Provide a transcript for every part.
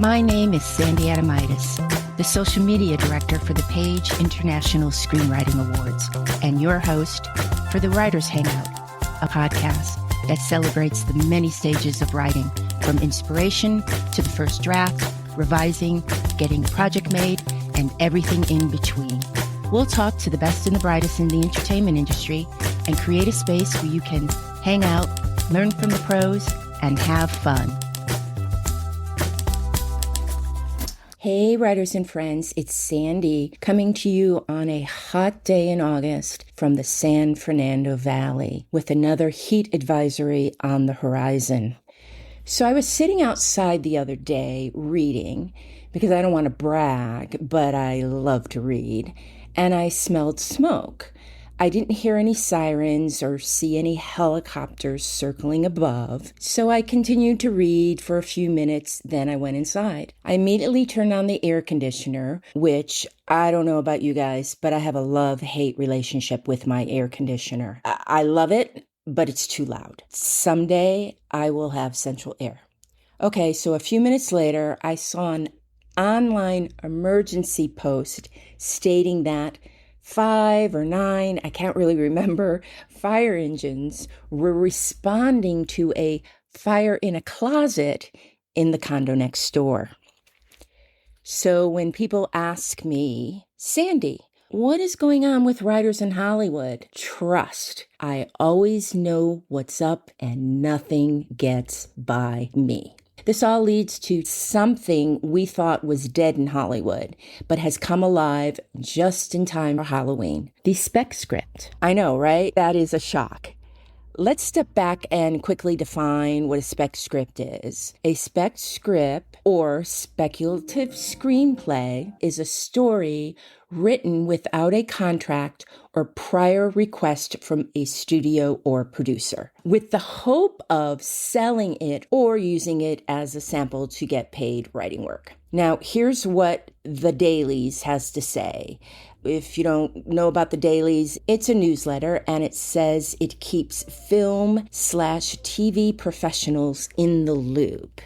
My name is Sandy Adomaitis, the social media director for the Page International Screenwriting Awards, and your host for the Writers Hangout, a podcast that celebrates the many stages of writing, from inspiration to the first draft, revising, getting a project made, and everything in between. We'll talk to the best and the brightest in the entertainment industry and create a space where you can hang out, learn from the pros, and have fun. Hey, writers and friends, it's Sandy coming to you on a hot day in August from the San Fernando Valley with another heat advisory on the horizon. So I was sitting outside the other day reading, because I don't want to brag, but I love to read, and I smelled smoke. I didn't hear any sirens or see any helicopters circling above, so I continued to read for a few minutes, then I went inside. I immediately turned on the air conditioner, which I don't know about you guys, but I have a love-hate relationship with my air conditioner. I love it, but it's too loud. Someday I will have central air. Okay, so a few minutes later, I saw an online emergency post stating that 5 or 9, I can't really remember, fire engines were responding to a fire in a closet in the condo next door. So when people ask me, Sandy, what is going on with writers in Hollywood? Trust, I always know what's up and nothing gets by me. This all leads to something we thought was dead in Hollywood, but has come alive just in time for Halloween. The Spec script. I know, right? That is a shock. Let's step back and quickly define what a spec script is. A spec script, or speculative screenplay, is a story written without a contract or prior request from a studio or producer, with the hope of selling it or using it as a sample to get paid writing work. Now, here's what the Dailies has to say. If you don't know about the Dailies, it's a newsletter, and it says it keeps film/TV professionals in the loop,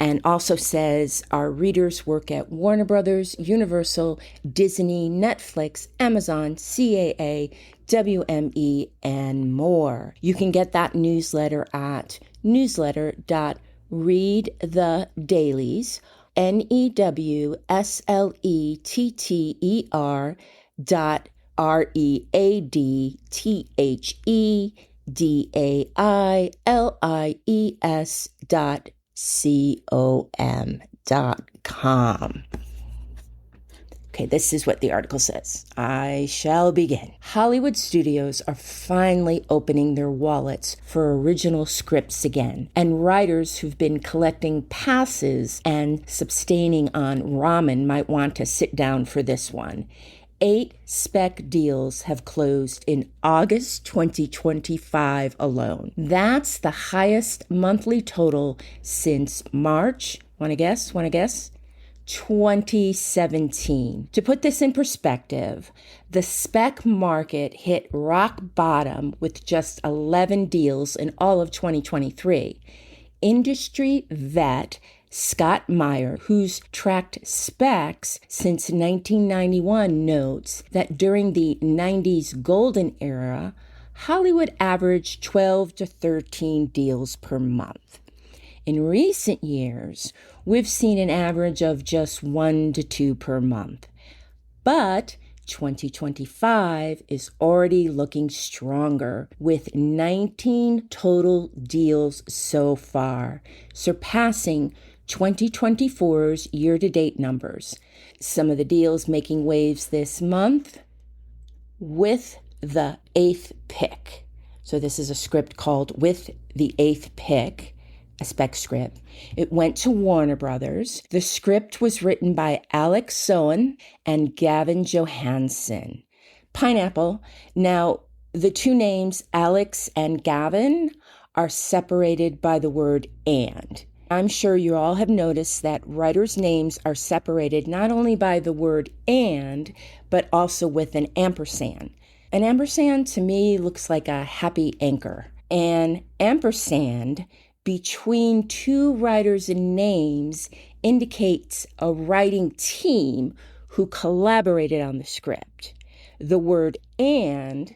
and also says our readers work at Warner Brothers, Universal, Disney, Netflix, Amazon, CAA, WME, and more. You can get that newsletter at newsletter.readthedailies, NEWSLETTERREADDAILIES.com. Okay, this is what the article says. I shall begin. Hollywood studios are finally opening their wallets for original scripts again, and writers who've been collecting passes and sustaining on ramen might want to sit down for this one. 8 spec deals have closed in August 2025 alone. That's the highest monthly total since March, wanna guess? 2017. To put this in perspective, the spec market hit rock bottom with just 11 deals in all of 2023. Industry vet Scott Meyer, who's tracked specs since 1991, notes that during the 90s golden era, Hollywood averaged 12 to 13 deals per month. In recent years, we've seen an average of just 1 to 2 per month. But 2025 is already looking stronger, with 19 total deals so far, surpassing 2024's year-to-date numbers. Some of the deals making waves this month: With the Eighth Pick. So this is a script called With the Eighth Pick, a spec script. It went to Warner Brothers. The script was written by Alex Sohn and Gavin Johansson. Pineapple. Now, the two names, Alex and Gavin, are separated by the word and. I'm sure you all have noticed that writers' names are separated not only by the word and, but also with an ampersand. An ampersand to me looks like a happy anchor. An ampersand between two writers' names indicates a writing team who collaborated on the script. The word and,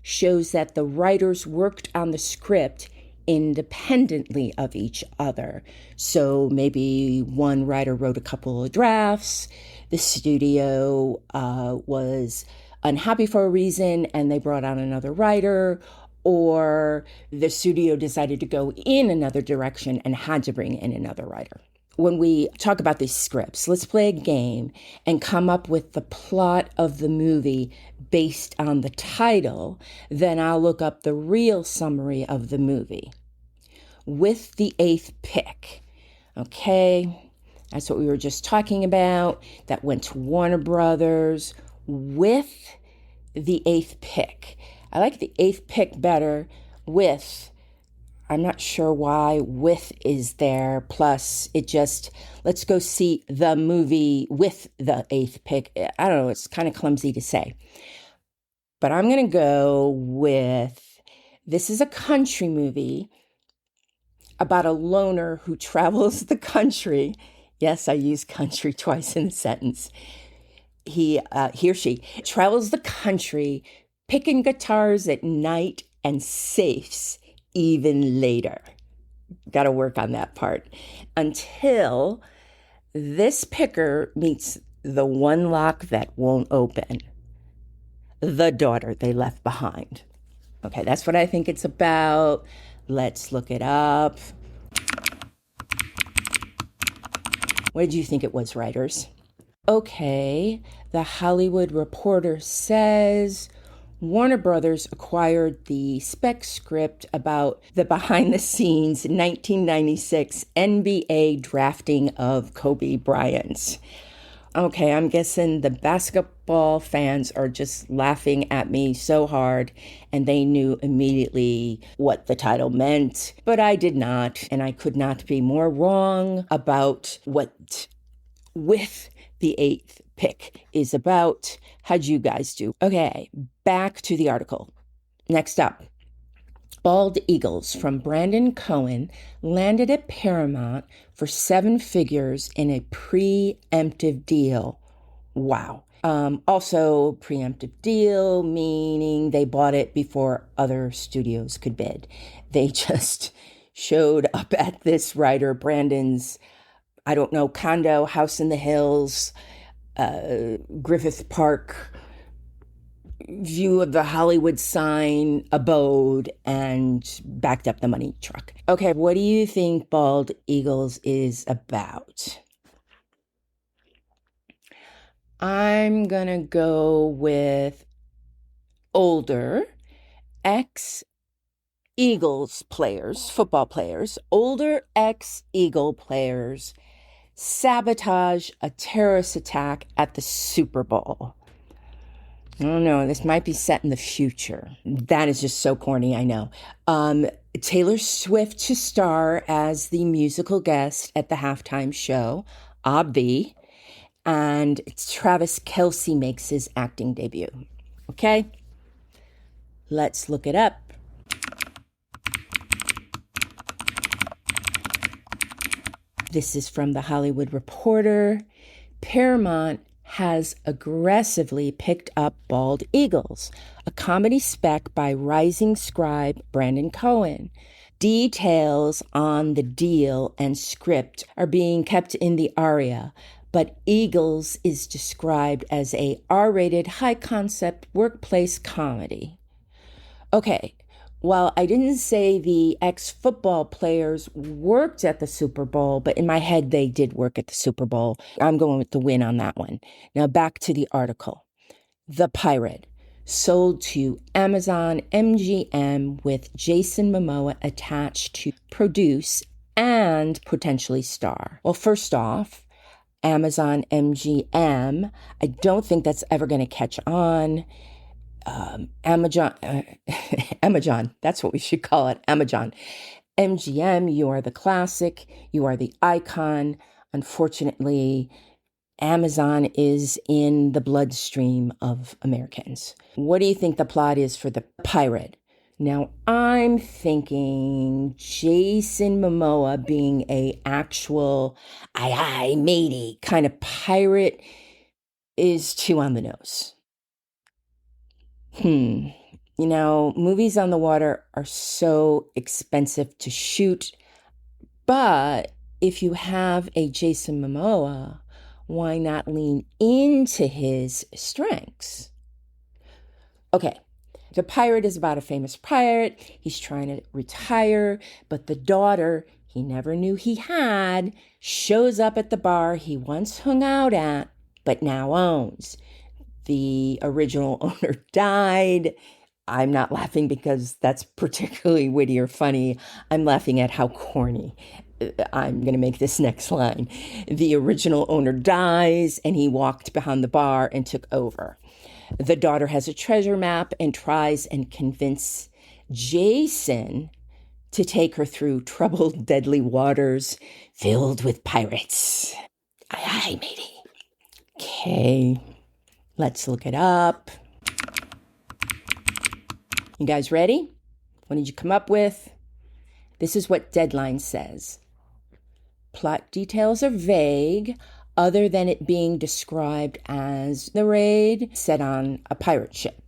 shows that the writers worked on the script independently of each other. So maybe one writer wrote a couple of drafts, the studio was unhappy for a reason and they brought on another writer, or the studio decided to go in another direction and had to bring in another writer. When we talk about these scripts, let's play a game and come up with the plot of the movie based on the title. Then I'll look up the real summary of the movie. With the eighth pick. Okay, that's what we were just talking about. That went to Warner Brothers with the eighth pick. I like the eighth pick better with. I'm not sure why with is there. Plus, let's go see the movie with the eighth pick. I don't know, it's kind of clumsy to say. But I'm going to go with, this is a country movie about a loner who travels the country. Yes, I use country twice in the sentence. He or she travels the country, picking guitars at night and safes even later. Got to work on that part. Until this picker meets the one lock that won't open. The daughter they left behind. Okay, that's what I think it's about. Let's look it up. What did you think it was, writers? Okay, The Hollywood Reporter says Warner Brothers acquired the Spec script about the behind-the-scenes 1996 NBA drafting of Kobe Bryant. Okay, I'm guessing the basketball fans are just laughing at me so hard, and they knew immediately what the title meant, but I did not, and I could not be more wrong about what with the eighth pick is about. How'd you guys do? Okay, back to the article. Next up, Bald Eagles from Brandon Cohen landed at Paramount for 7 figures in a preemptive deal. Wow. Also, preemptive deal, meaning they bought it before other studios could bid. They just showed up at this writer, Brandon's, I don't know, condo, house in the hills, Griffith Park, view of the Hollywood sign, abode, and backed up the money truck. Okay, what do you think Bald Eagles is about? I'm gonna go with older ex-Eagles players, football players, older ex-Eagle players sabotage a terrorist attack at the Super Bowl. I don't know, this might be set in the future. That is just so corny, I know. Taylor Swift to star as the musical guest at the halftime show, Obvi, and Travis Kelce makes his acting debut. Okay, let's look it up. This is from The Hollywood Reporter. Paramount has aggressively picked up Bald Eagles, a comedy spec by rising scribe Brandon Cohen. Details on the deal and script are being kept in the aria, but Eagles is described as a R-rated, high-concept workplace comedy. Okay, well, I didn't say the ex-football players worked at the Super Bowl, but in my head, they did work at the Super Bowl. I'm going with the win on that one. Now, back to the article. The Pirate, sold to Amazon MGM with Jason Momoa attached to produce and potentially star. Well, first off, Amazon MGM, I don't think that's ever going to catch on. Amazon, that's what we should call it, Amazon. MGM, you are the classic, you are the icon. Unfortunately, Amazon is in the bloodstream of Americans. What do you think the plot is for The Pirate? Now, I'm thinking Jason Momoa being a actual aye aye matey kind of pirate is too on the nose. Movies on the water are so expensive to shoot, but if you have a Jason Momoa, why not lean into his strengths? Okay, the pirate is about a famous pirate. He's trying to retire, but the daughter he never knew he had shows up at the bar he once hung out at, but now owns. The original owner died. I'm not laughing because that's particularly witty or funny. I'm laughing at how corny. I'm going to make this next line. The original owner dies, and he walked behind the bar and took over. The daughter has a treasure map and tries and convince Jason to take her through troubled, deadly waters filled with pirates. Aye, aye, matey. Okay, let's look it up. You guys ready? What did you come up with? This is what Deadline says. Plot details are vague, other than it being described as the raid set on a pirate ship.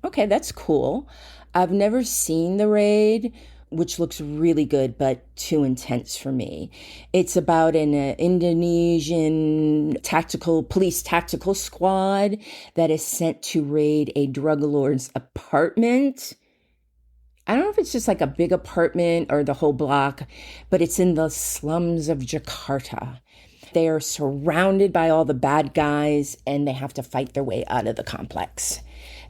Okay, that's cool. I've never seen the raid, which looks really good, but too intense for me. It's about an Indonesian police tactical squad that is sent to raid a drug lord's apartment. I don't know if it's just like a big apartment or the whole block, but it's in the slums of Jakarta. They are surrounded by all the bad guys, and they have to fight their way out of the complex.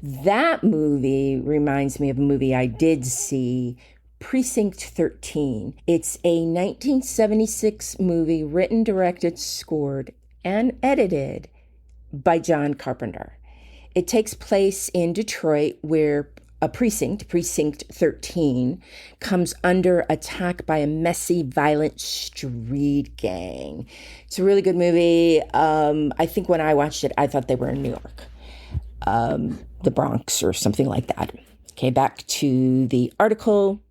That movie reminds me of a movie I did see, Precinct 13. It's a 1976 movie written, directed, scored, and edited by John Carpenter. It takes place in Detroit, where a precinct 13, comes under attack by a messy, violent street gang. It's a really good movie. I think when I watched it, I thought they were in New York, the Bronx or something like that. Okay, back to the article.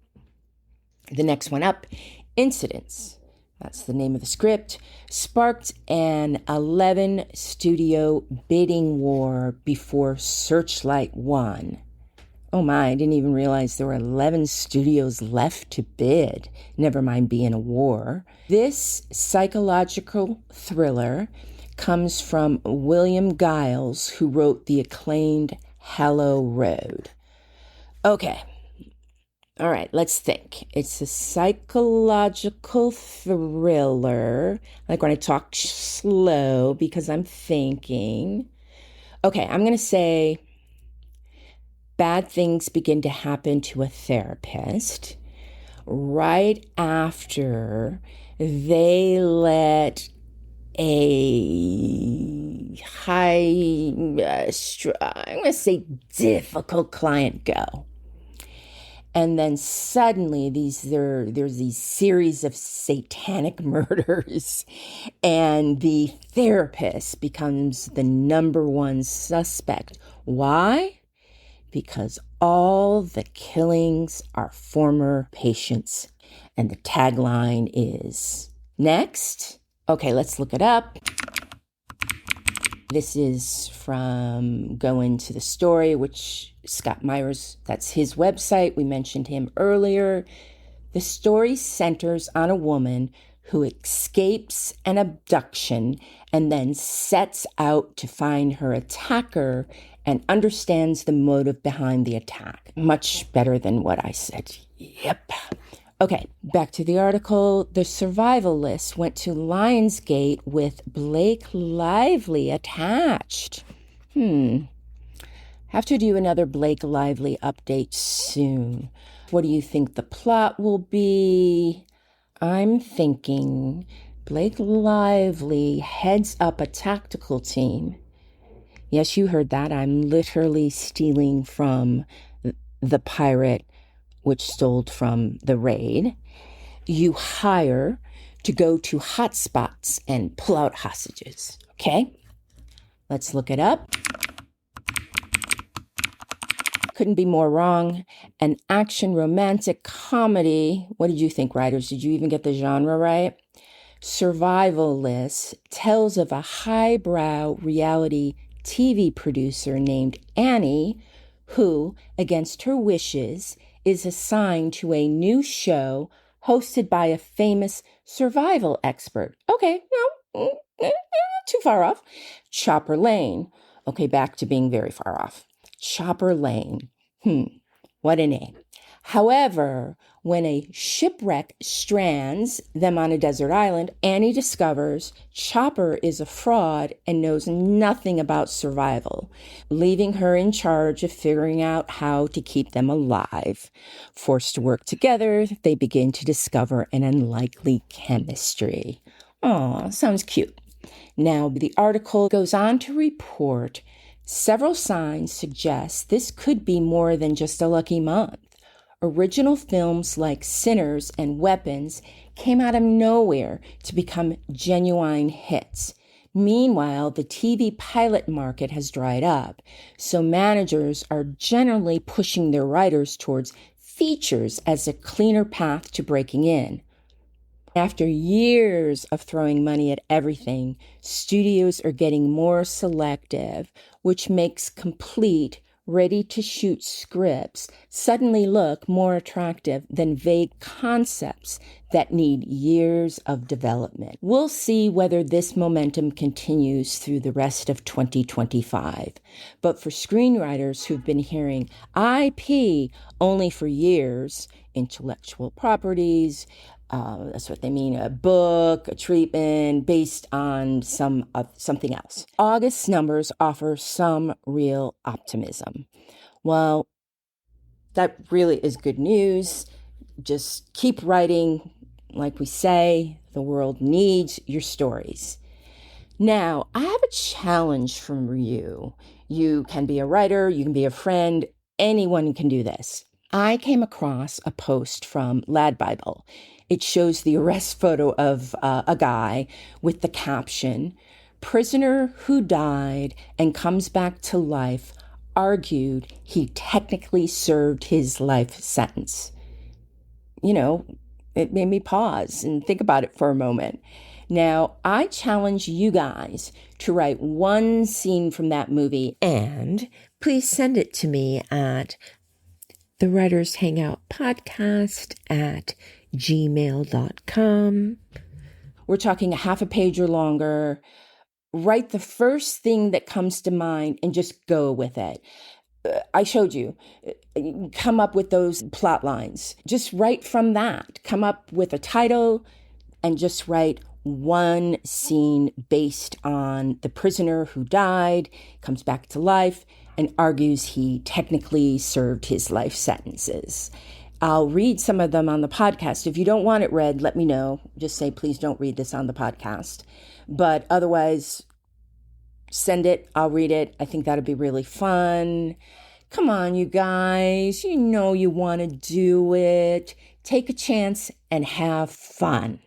The next one up, Incidents. That's the name of the script. Sparked an 11-studio bidding war before Searchlight won. Oh my, I didn't even realize there were 11 studios left to bid, never mind being a war. This psychological thriller comes from William Giles, who wrote the acclaimed Hello Road. Okay, all right, let's think. It's a psychological thriller. I like when I talk slow because I'm thinking. Okay, I'm going to say bad things begin to happen to a therapist right after they let a I'm going to say difficult client go. And then suddenly there's these series of satanic murders, and the therapist becomes the number one suspect. Why? Because all the killings are former patients. And the tagline is, next. Okay, let's look it up. This is from Go Into the Story, which Scott Myers, that's his website. We mentioned him earlier. The story centers on a woman who escapes an abduction and then sets out to find her attacker and understands the motive behind the attack. Much better than what I said. Yep. Okay, back to the article. The survival list went to Lionsgate with Blake Lively attached. Have to do another Blake Lively update soon. What do you think the plot will be? I'm thinking Blake Lively heads up a tactical team. Yes, you heard that. I'm literally stealing from the pirate, which stole from the raid. You hire to go to hotspots and pull out hostages. Okay? Let's look it up. Couldn't be more wrong. An action romantic comedy. What did you think, writers? Did you even get the genre right? Survivalist tells of a highbrow reality TV producer named Annie who, against her wishes, is assigned to a new show hosted by a famous survival expert. Okay, no, too far off. Chopper Lane. Okay, back to being very far off. Chopper Lane. What a name. However, when a shipwreck strands them on a desert island, Annie discovers Chopper is a fraud and knows nothing about survival, leaving her in charge of figuring out how to keep them alive. Forced to work together, they begin to discover an unlikely chemistry. Aw, sounds cute. Now, the article goes on to report several signs suggest this could be more than just a lucky month. Original films like Sinners and Weapons came out of nowhere to become genuine hits. Meanwhile, the TV pilot market has dried up, so managers are generally pushing their writers towards features as a cleaner path to breaking in. After years of throwing money at everything, studios are getting more selective, which makes complete, ready-to-shoot scripts suddenly look more attractive than vague concepts that need years of development. We'll see whether this momentum continues through the rest of 2025. But for screenwriters who've been hearing IP only for years, intellectual properties, that's what they mean, a book, a treatment based on something else. August's numbers offer some real optimism. Well, that really is good news. Just keep writing. Like we say, the world needs your stories. Now, I have a challenge from you. You can be a writer, you can be a friend, anyone can do this. I came across a post from Lad Bible. It shows the arrest photo of a guy with the caption, "Prisoner who died and comes back to life argued he technically served his life sentence." You know, it made me pause and think about it for a moment. Now, I challenge you guys to write one scene from that movie, and please send it to me at the Writers Hangout Podcast at gmail.com. We're talking a half a page or longer. Write the first thing that comes to mind and just go with it. I showed you. Come up with those plot lines. Just write from that. Come up with a title and just write one scene based on the prisoner who died, comes back to life, and argues he technically served his life sentences. I'll read some of them on the podcast. If you don't want it read, let me know. Just say, please don't read this on the podcast. But otherwise, send it. I'll read it. I think that'd be really fun. Come on, you guys. You know you want to do it. Take a chance and have fun.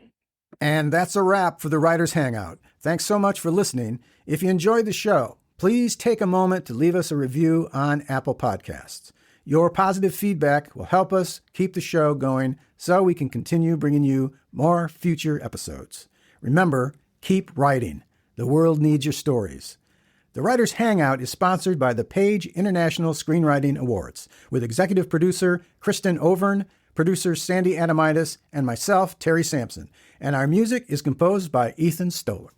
And that's a wrap for the Writers Hangout. Thanks so much for listening. If you enjoyed the show, please take a moment to leave us a review on Apple Podcasts. Your positive feedback will help us keep the show going so we can continue bringing you more future episodes. Remember, keep writing. The world needs your stories. The Writers Hangout is sponsored by the Page International Screenwriting Awards with executive producer Kristin Overn, producer Sandy Adomaitis, and myself, Terry Sampson. And our music is composed by Ethan Stoller.